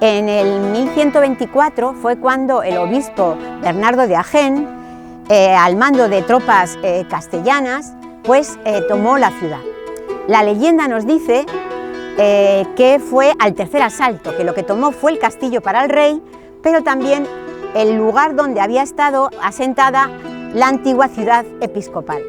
En el 1124 fue cuando el obispo Bernardo de Agen, al mando de tropas castellanas, pues tomó la ciudad. La leyenda nos dice que fue al tercer asalto, que lo que tomó fue el castillo para el rey, pero también el lugar donde había estado asentada la antigua ciudad episcopal.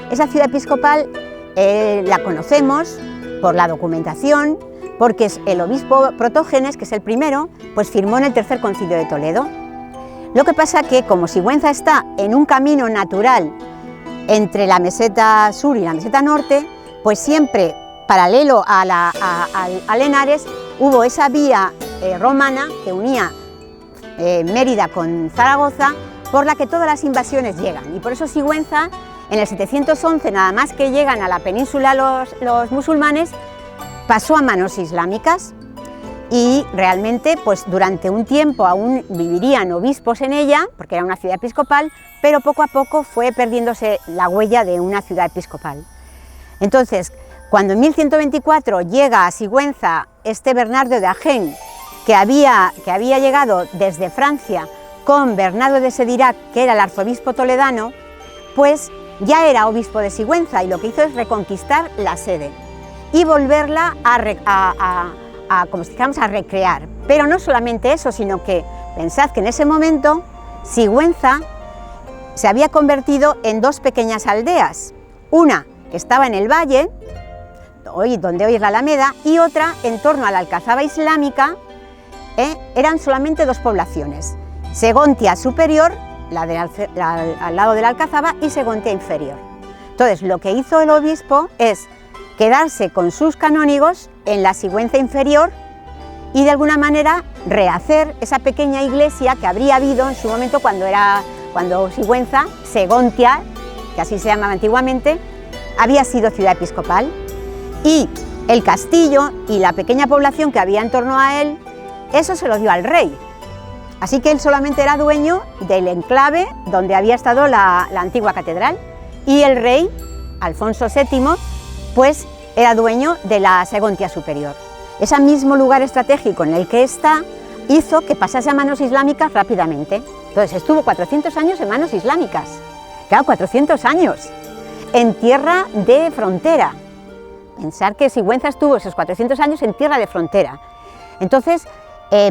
Esa ciudad episcopal la conocemos por la documentación, porque el obispo Protógenes, que es el primero, pues firmó en el tercer concilio de Toledo. Lo que pasa que como Sigüenza está en un camino natural entre la meseta sur y la meseta norte, pues siempre paralelo a Henares hubo esa vía romana que unía Mérida con Zaragoza, por la que todas las invasiones llegan, y por eso Sigüenza en el 711, nada más que llegan a la península los musulmanes, pasó a manos islámicas, y realmente pues durante un tiempo aún vivirían obispos en ella, porque era una ciudad episcopal, pero poco a poco fue perdiéndose la huella de una ciudad episcopal. Entonces, cuando en 1124 llega a Sigüenza este Bernardo de Agen, que había llegado desde Francia con Bernardo de Sedirac, que era el arzobispo toledano, pues ya era obispo de Sigüenza, y lo que hizo es reconquistar la sede y volverla como si dijéramos, a recrear. Pero no solamente eso, sino que pensad que en ese momento Sigüenza se había convertido en dos pequeñas aldeas, una que estaba en el valle, donde hoy es la Alameda, y otra en torno a la Alcazaba islámica. Eran solamente dos poblaciones, Segontia Superior, al lado de la Alcazaba, y Segontia Inferior. Entonces, lo que hizo el obispo es quedarse con sus canónigos en la Sigüenza Inferior y de alguna manera rehacer esa pequeña iglesia que habría habido en su momento cuando Sigüenza, Segontia, que así se llamaba antiguamente, había sido ciudad episcopal, y el castillo y la pequeña población que había en torno a él, eso se lo dio al rey. Así que él solamente era dueño del enclave donde había estado la antigua catedral, y el rey, Alfonso VII, pues era dueño de la Segontia Superior. Ese mismo lugar estratégico en el que está hizo que pasase a manos islámicas rápidamente. Entonces estuvo 400 años en manos islámicas. Claro, 400 años en tierra de frontera. Pensar que Sigüenza estuvo esos 400 años en tierra de frontera. Entonces,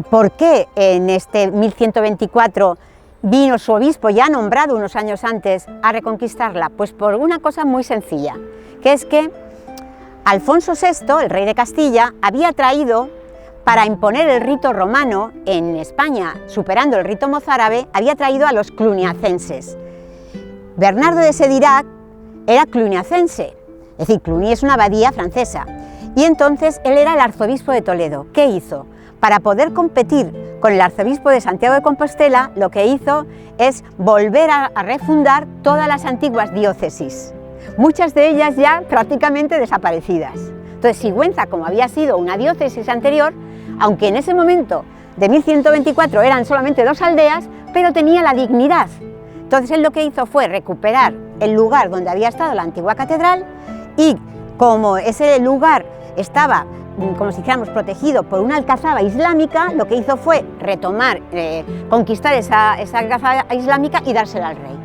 ¿por qué en este 1124 vino su obispo, ya nombrado unos años antes, a reconquistarla? Pues por una cosa muy sencilla, que es que Alfonso VI, el rey de Castilla, había traído, para imponer el rito romano en España, superando el rito mozárabe, había traído a los cluniacenses. Bernardo de Sedirac era cluniacense, es decir, Cluny es una abadía francesa, y entonces él era el arzobispo de Toledo. ¿Qué hizo? Para poder competir con el arzobispo de Santiago de Compostela, lo que hizo es volver a refundar todas las antiguas diócesis, muchas de ellas ya prácticamente desaparecidas. Entonces Sigüenza, como había sido una diócesis anterior, aunque en ese momento de 1124 eran solamente dos aldeas, pero tenía la dignidad. Entonces él lo que hizo fue recuperar el lugar donde había estado la antigua catedral, y como ese lugar estaba, como si dijéramos, protegido por una alcazaba islámica, lo que hizo fue retomar, conquistar esa alcazaba islámica y dársela al rey.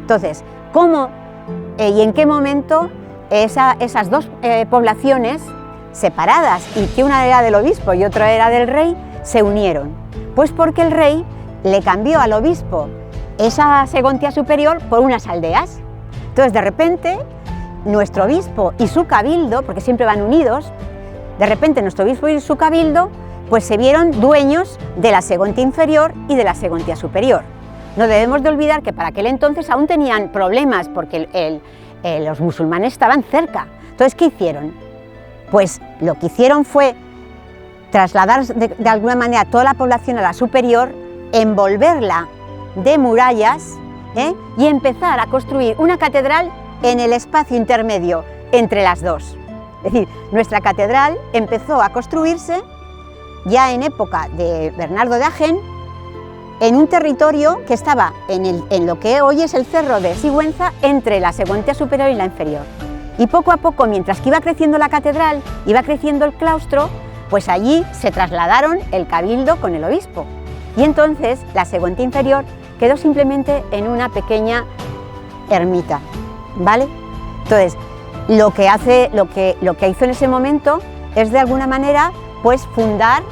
Entonces, ¿cómo y en qué momento esas dos poblaciones separadas, y que una era del obispo y otra era del rey, se unieron? Pues porque el rey le cambió al obispo esa Segontia Superior por unas aldeas. Entonces, de repente, nuestro obispo y su cabildo, porque siempre van unidos, de repente nuestro obispo y su cabildo pues se vieron dueños de la Segontia Inferior y de la Segontia Superior. No debemos de olvidar que para aquel entonces aún tenían problemas, porque los musulmanes estaban cerca. Entonces, ¿qué hicieron? Pues lo que hicieron fue trasladar de alguna manera toda la población a la superior, envolverla de murallas, y empezar a construir una catedral en el espacio intermedio entre las dos. Es decir, nuestra catedral empezó a construirse ya en época de Bernardo de Agen, en un territorio que estaba en lo que hoy es el cerro de Sigüenza, entre la Segontia Superior y la Inferior. Y poco a poco, mientras que iba creciendo la catedral, iba creciendo el claustro, pues allí se trasladaron el cabildo con el obispo. Y entonces la Sigüenza inferior quedó simplemente en una pequeña ermita, ¿vale? Entonces, lo que hizo en ese momento es de alguna manera pues fundar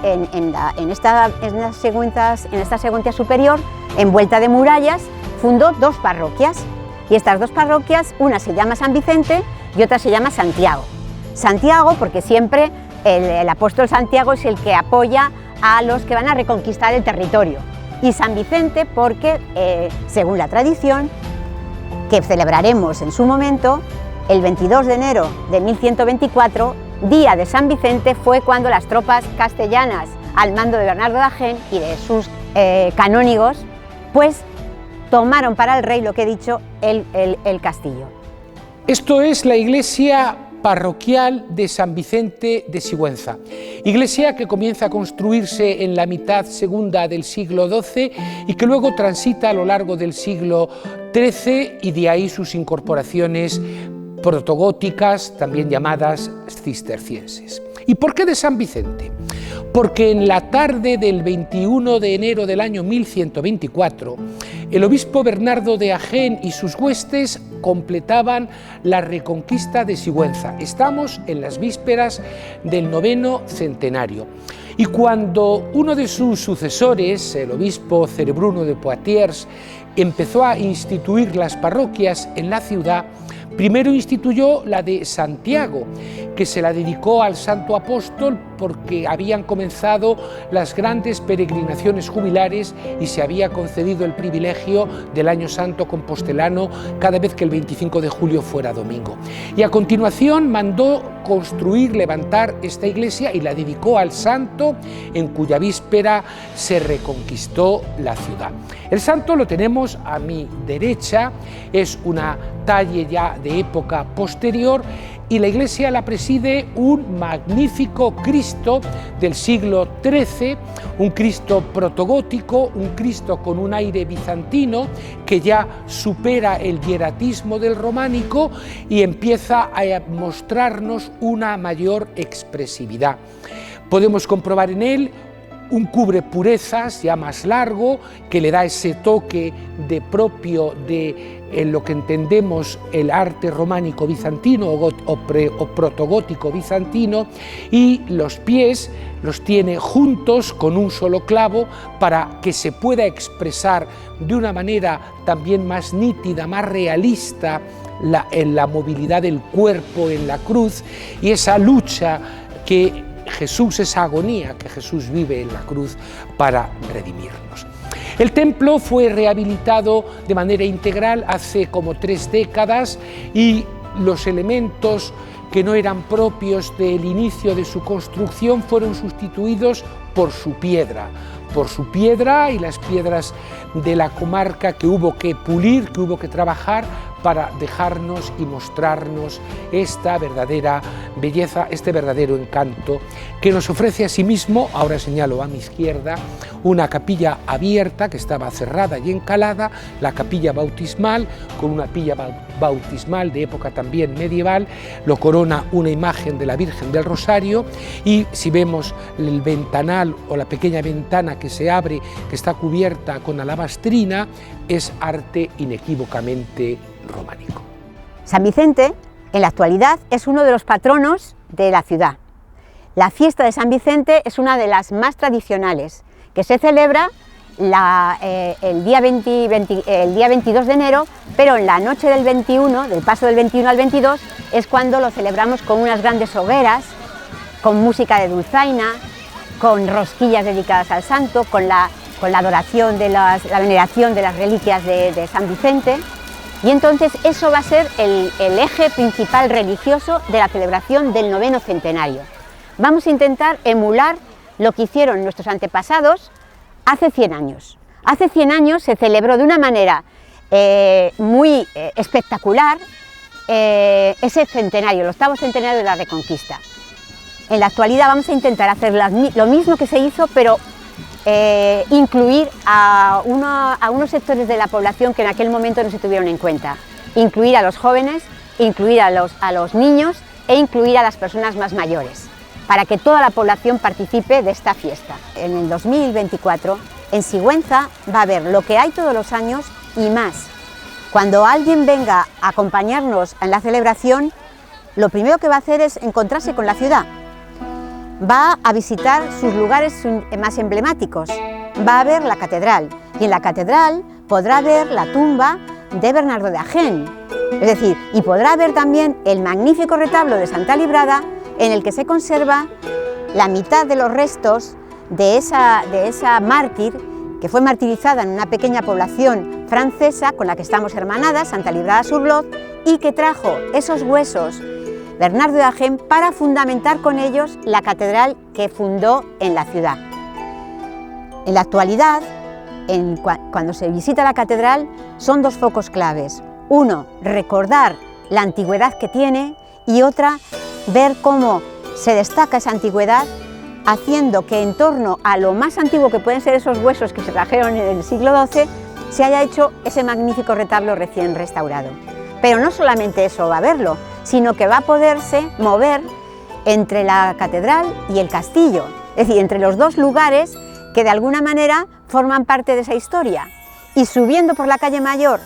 en esta Sigüenza superior, envuelta de murallas, fundó dos parroquias. Y estas dos parroquias, una se llama San Vicente y otra se llama Santiago. Santiago porque siempre el apóstol Santiago es el que apoya a los que van a reconquistar el territorio. Y San Vicente porque, según la tradición, que celebraremos en su momento, el 22 de enero de 1124, día de San Vicente, fue cuando las tropas castellanas, al mando de Bernardo de Agén y de sus canónigos, pues tomaron para el rey, lo que he dicho, el castillo. Esto es la iglesia parroquial de San Vicente de Sigüenza, iglesia que comienza a construirse en la mitad segunda del siglo XII y que luego transita a lo largo del siglo XIII, y de ahí sus incorporaciones protogóticas, también llamadas cistercienses. ¿Y por qué de San Vicente? Porque en la tarde del 21 de enero del año 1124, el obispo Bernardo de Agén y sus huestes completaban la reconquista de Sigüenza. Estamos en las vísperas del 9º centenario. Y cuando uno de sus sucesores, el obispo Cerebruno de Poitiers, empezó a instituir las parroquias en la ciudad, primero instituyó la de Santiago, que se la dedicó al santo apóstol porque habían comenzado las grandes peregrinaciones jubilares y se había concedido el privilegio del año santo compostelano cada vez que el 25 de julio fuera domingo. Y a continuación mandó construir, levantar esta iglesia y la dedicó al santo en cuya víspera se reconquistó la ciudad. El santo lo tenemos a mi derecha, es una talle ya de época posterior, y la iglesia la preside un magnífico Cristo del siglo XIII, un Cristo protogótico, un Cristo con un aire bizantino que ya supera el hieratismo del románico y empieza a mostrarnos una mayor expresividad. Podemos comprobar en él un cubre purezas ya más largo, que le da ese toque de propio de lo que entendemos el arte románico bizantino o protogótico bizantino, y los pies los tiene juntos con un solo clavo para que se pueda expresar de una manera también más nítida, más realista en la movilidad del cuerpo en la cruz, y esa lucha que Jesús, esa agonía que Jesús vive en la cruz para redimirnos. El templo fue rehabilitado de manera integral hace como 3 décadas y los elementos que no eran propios del inicio de su construcción fueron sustituidos por su piedra y las piedras de la comarca que hubo que pulir, que hubo que trabajar para dejarnos y mostrarnos esta verdadera belleza, este verdadero encanto que nos ofrece asimismo, ahora señalo a mi izquierda, una capilla abierta que estaba cerrada y encalada, la capilla bautismal, con una pila bautismal de época también medieval, lo corona una imagen de la Virgen del Rosario, y si vemos el ventanal o la pequeña ventana que se abre, que está cubierta con alabastrina, es arte inequívocamente románico. San Vicente, en la actualidad, es uno de los patronos de la ciudad. La fiesta de San Vicente es una de las más tradicionales, que se celebra el día 22 de enero, pero en la noche del 21, del paso del 21 al 22, es cuando lo celebramos con unas grandes hogueras, con música de dulzaina, con rosquillas dedicadas al santo, con la adoración la veneración de las reliquias de San Vicente. Y entonces eso va a ser el eje principal religioso de la celebración del 9º centenario. Vamos a intentar emular lo que hicieron nuestros antepasados hace 100 años. Hace 100 años se celebró de una manera muy espectacular ese centenario, el 8º centenario de la Reconquista. En la actualidad vamos a intentar hacer lo mismo que se hizo, pero incluir a unos sectores de la población que en aquel momento no se tuvieron en cuenta. Incluir a los jóvenes, incluir a los niños e incluir a las personas más mayores. para que toda la población participe de esta fiesta. En el 2024 en Sigüenza va a haber lo que hay todos los años y más. Cuando alguien venga a acompañarnos en la celebración, lo primero que va a hacer es encontrarse con la ciudad. Va a visitar sus lugares más emblemáticos, va a ver la catedral y en la catedral podrá ver la tumba de Bernardo de Agén, es decir, y podrá ver también el magnífico retablo de Santa Librada en el que se conserva la mitad de los restos de esa mártir que fue martirizada en una pequeña población francesa con la que estamos hermanadas, Santa Librada-sur-Lot, y que trajo esos huesos Bernardo de Agén para fundamentar con ellos la catedral que fundó en la ciudad. En la actualidad, cuando se visita la catedral, son dos focos claves. Uno, recordar la antigüedad que tiene, y otra, ver cómo se destaca esa antigüedad, haciendo que en torno a lo más antiguo que pueden ser esos huesos que se trajeron en el siglo XII, se haya hecho ese magnífico retablo recién restaurado. Pero no solamente eso va a verlo, sino que va a poderse mover entre la catedral y el castillo, es decir, entre los dos lugares que de alguna manera forman parte de esa historia. Y subiendo por la calle Mayor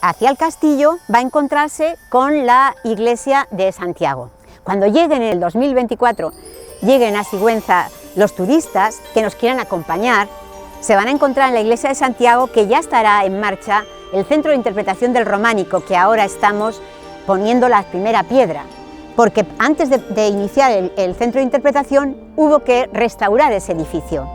hacia el castillo va a encontrarse con la iglesia de Santiago. Cuando lleguen en el 2024, lleguen a Sigüenza los turistas que nos quieran acompañar, se van a encontrar en la iglesia de Santiago que ya estará en marcha el Centro de Interpretación del Románico, que ahora estamos poniendo la primera piedra, porque antes de iniciar el Centro de Interpretación hubo que restaurar ese edificio.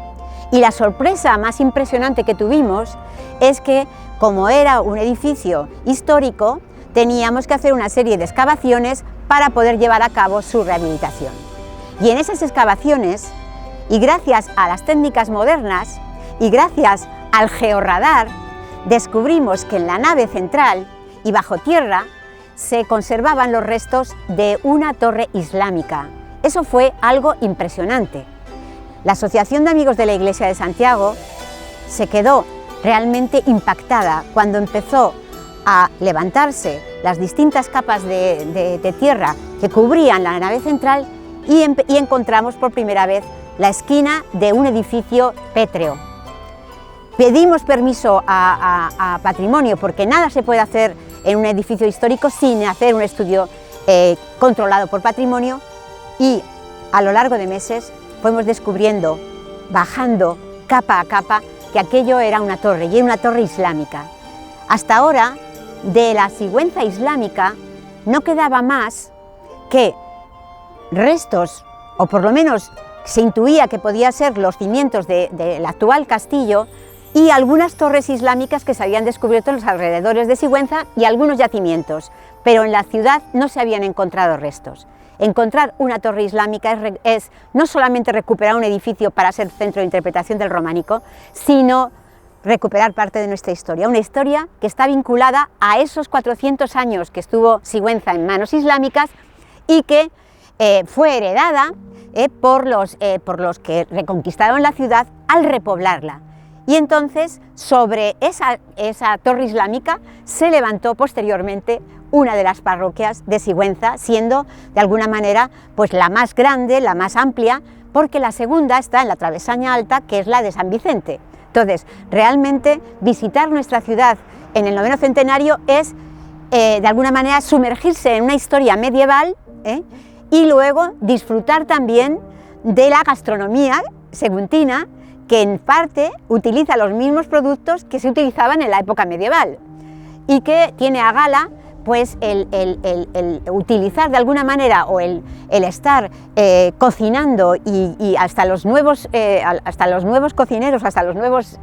Y la sorpresa más impresionante que tuvimos es que, como era un edificio histórico, teníamos que hacer una serie de excavaciones para poder llevar a cabo su rehabilitación. Y en esas excavaciones, y gracias a las técnicas modernas, y gracias al georradar, descubrimos que en la nave central y bajo tierra se conservaban los restos de una torre islámica. Eso fue algo impresionante. La Asociación de Amigos de la Iglesia de Santiago se quedó realmente impactada cuando empezó a levantarse las distintas capas de tierra que cubrían la nave central y encontramos por primera vez la esquina de un edificio pétreo. Pedimos permiso a Patrimonio, porque nada se puede hacer en un edificio histórico sin hacer un estudio controlado por Patrimonio, y a lo largo de meses fuimos descubriendo, bajando capa a capa, que aquello era una torre, y era una torre islámica. Hasta ahora, de la Sigüenza islámica no quedaba más que restos, o por lo menos se intuía que podían ser los cimientos del actual castillo, y algunas torres islámicas que se habían descubierto en los alrededores de Sigüenza y algunos yacimientos, pero en la ciudad no se habían encontrado restos. Encontrar una torre islámica es no solamente recuperar un edificio para ser centro de interpretación del románico, sino recuperar parte de nuestra historia, una historia que está vinculada a esos 400 años que estuvo Sigüenza en manos islámicas y que fue heredada por los que reconquistaron la ciudad al repoblarla. Y entonces, sobre esa torre islámica se levantó posteriormente una de las parroquias de Sigüenza, siendo de alguna manera pues la más grande, la más amplia, porque la segunda está en la Travesaña Alta, que es la de San Vicente. Entonces, realmente visitar nuestra ciudad en el 9º centenario es de alguna manera sumergirse en una historia medieval, y luego disfrutar también de la gastronomía seguntina, que en parte utiliza los mismos productos que se utilizaban en la época medieval y que tiene a gala pues el utilizar de alguna manera, o el estar cocinando, y hasta los nuevos cocineros, hasta los nuevos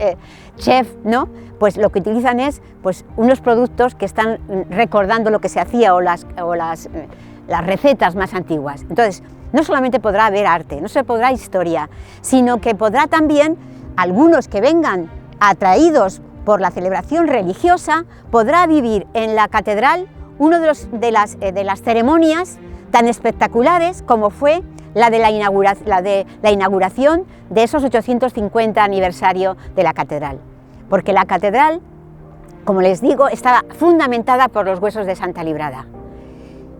chefs, ¿no? Pues lo que utilizan es pues unos productos que están recordando lo que se hacía, o las recetas más antiguas. Entonces, no solamente podrá haber arte, no se podrá historia, sino que podrá también, algunos que vengan atraídos por la celebración religiosa, podrá vivir en la catedral una de las ceremonias tan espectaculares como fue la de la inauguración de esos 850 aniversario de la catedral. Porque la catedral, como les digo, estaba fundamentada por los huesos de Santa Librada.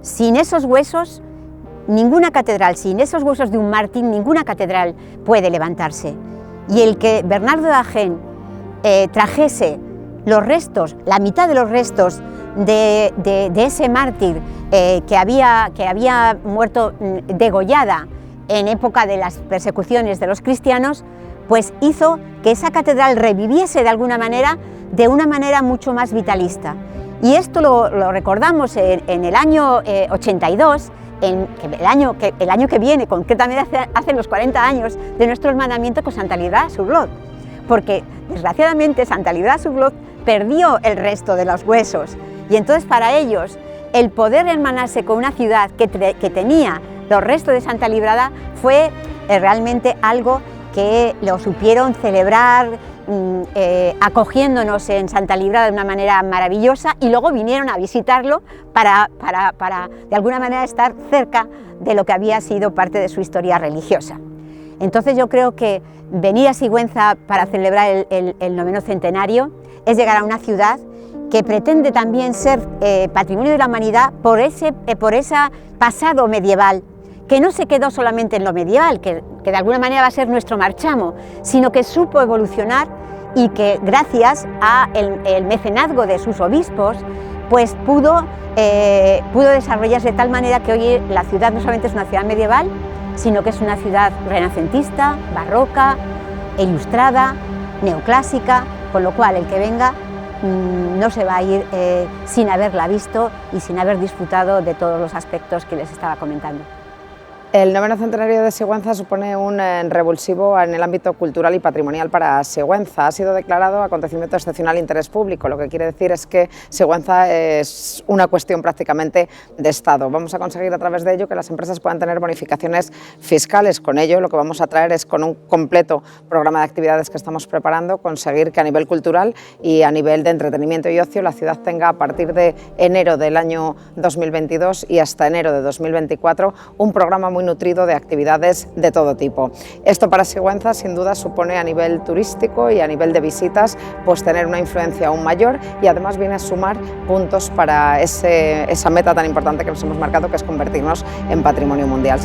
Sin esos huesos ninguna catedral, sin esos huesos de un mártir, ninguna catedral puede levantarse. Y el que Bernardo de Agen trajese los restos, la mitad de los restos de ese mártir que había muerto degollada en época de las persecuciones de los cristianos, pues hizo que esa catedral reviviese de alguna manera, de una manera mucho más vitalista. Y esto lo recordamos en el año 82, el año que viene, concretamente hace los 40 años de nuestro hermanamiento con Santa Librada Surlot, porque desgraciadamente Santa Librada Surlot perdió el resto de los huesos, y entonces para ellos el poder hermanarse con una ciudad que tenía los restos de Santa Librada fue realmente algo que lo supieron celebrar, acogiéndonos en Santa Librada de una manera maravillosa, y luego vinieron a visitarlo para de alguna manera estar cerca de lo que había sido parte de su historia religiosa. Entonces yo creo que venir a Sigüenza para celebrar el 9º centenario es llegar a una ciudad que pretende también ser patrimonio de la humanidad por ese pasado medieval, que no se quedó solamente en lo medieval, que de alguna manera va a ser nuestro marchamo, sino que supo evolucionar, y que gracias al mecenazgo de sus obispos pues pudo desarrollarse de tal manera que hoy la ciudad no solamente es una ciudad medieval, sino que es una ciudad renacentista, barroca, ilustrada, neoclásica, con lo cual el que venga no se va a ir sin haberla visto y sin haber disfrutado de todos los aspectos que les estaba comentando. El 9º centenario de Sigüenza supone un revulsivo en el ámbito cultural y patrimonial para Sigüenza. Ha sido declarado acontecimiento de excepcional interés público, lo que quiere decir es que Sigüenza es una cuestión prácticamente de Estado. Vamos a conseguir a través de ello que las empresas puedan tener bonificaciones fiscales. Con ello lo que vamos a traer es, con un completo programa de actividades que estamos preparando, conseguir que a nivel cultural y a nivel de entretenimiento y ocio la ciudad tenga a partir de enero del año 2022 y hasta enero de 2024 un programa muy nutrido de actividades de todo tipo. Esto para Sigüenza sin duda supone a nivel turístico y a nivel de visitas pues tener una influencia aún mayor, y además viene a sumar puntos para esa meta tan importante que nos hemos marcado, que es convertirnos en patrimonio mundial.